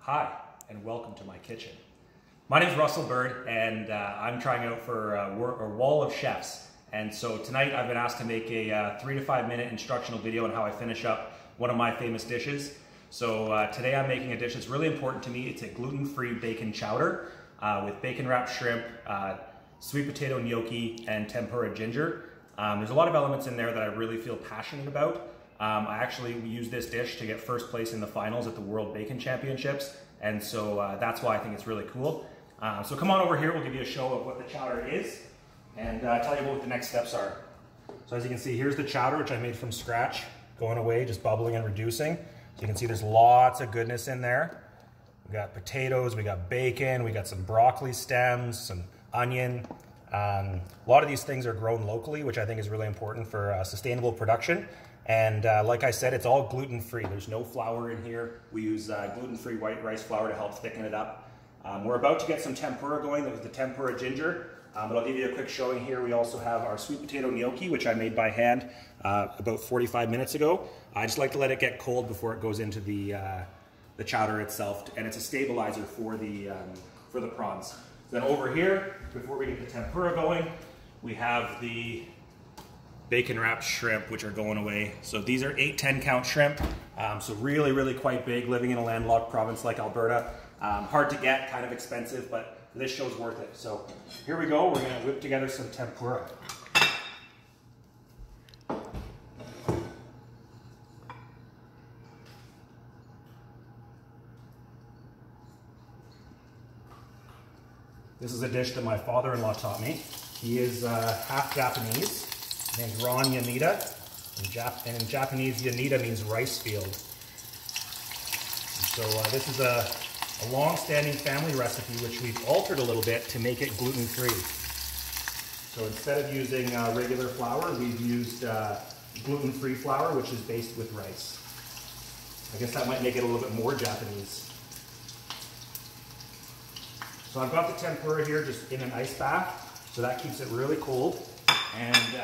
Hi, and welcome to my kitchen. My name is Russell Bird, and I'm trying out for a wall of chefs. And so tonight I've been asked to make a 3 to 5 minute instructional video on how I finish up one of my famous dishes. So today I'm making a dish that's really important to me. It's a gluten-free bacon chowder with bacon-wrapped shrimp, sweet potato gnocchi, and tempura ginger. There's a lot of elements in there that I really feel passionate about. I actually used this dish to get first place in the finals at the World Bacon Championships, and so that's why I think it's really cool. So come on over here, we'll give you a show of what the chowder is, and tell you what the next steps are. So as you can see, here's the chowder, which I made from scratch, going away, just bubbling and reducing. So you can see there's lots of goodness in there. We got potatoes, we got bacon, we got some broccoli stems, some onion. A lot of these things are grown locally, which I think is really important for sustainable production. And like I said, it's all gluten-free. There's no flour in here. We use gluten-free white rice flour to help thicken it up. We're about to get some tempura going with the tempura ginger, but I'll give you a quick showing here. We also have our sweet potato gnocchi, which I made by hand about 45 minutes ago. I just like to let it get cold before it goes into the chowder itself, and it's a stabilizer for the prawns. Then over here, before we get the tempura going, we have the bacon wrapped shrimp, which are going away. So these are 8-10 count shrimp, so really quite big, living in a landlocked province like Alberta. Hard to get, kind of expensive, but this show's worth it. So here we go, we're gonna whip together some tempura. This is a dish that my father-in-law taught me. He is half Japanese. His name's Ron Yanida. And in Japanese, Yanida means rice field. And so this is a long-standing family recipe, which we've altered a little bit to make it gluten-free. So instead of using regular flour, we've used gluten-free flour, which is based with rice. I guess that might make it a little bit more Japanese. So I've got the tempura here just in an ice bath, so that keeps it really cold and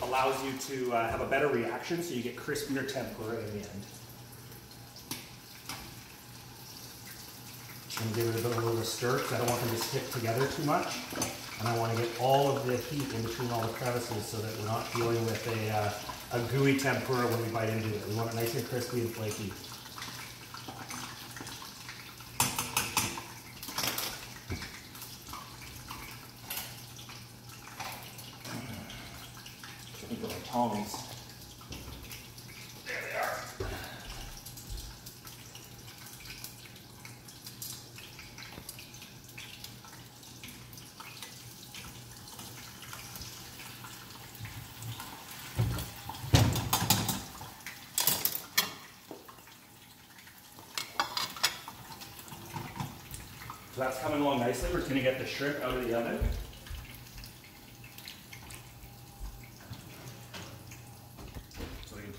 allows you to have a better reaction, so you get crispier tempura in the end. I'm going to give it a bit of a stir because I don't want them to stick together too much, and I want to get all of the heat in between all the crevices so that we're not dealing with a gooey tempura when we bite into it. We want it nice and crispy and flaky. Tongs. There they are. So that's coming along nicely. We're just going to get the shrimp out of the oven.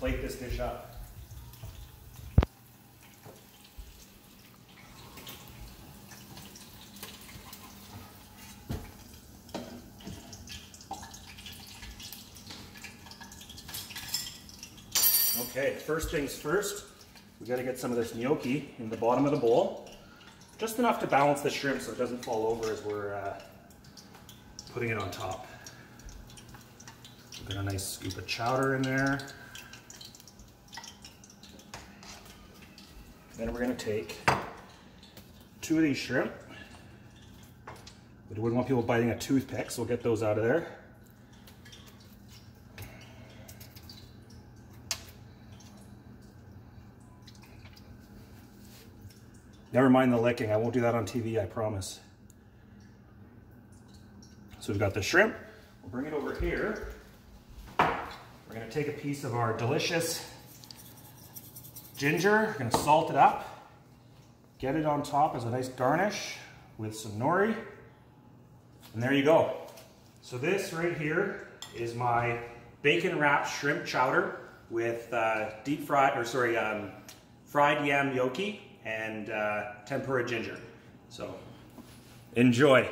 Plate this dish up. Okay, first things first, we got to get some of this gnocchi in the bottom of the bowl. Just enough to balance the shrimp so it doesn't fall over as we're putting it on top. We've got a nice scoop of chowder in there. Then we're going to take 2 of these shrimp. We wouldn't want people biting a toothpick, so we'll get those out of there. Never mind the licking, I won't do that on TV, I promise. So we've got the shrimp. We'll bring it over here. We're going to take a piece of our delicious ginger, we're going to salt it up, get it on top as a nice garnish with some nori, and there you go. So this right here is my bacon wrapped shrimp chowder with fried yam gnocchi and tempura ginger. So enjoy.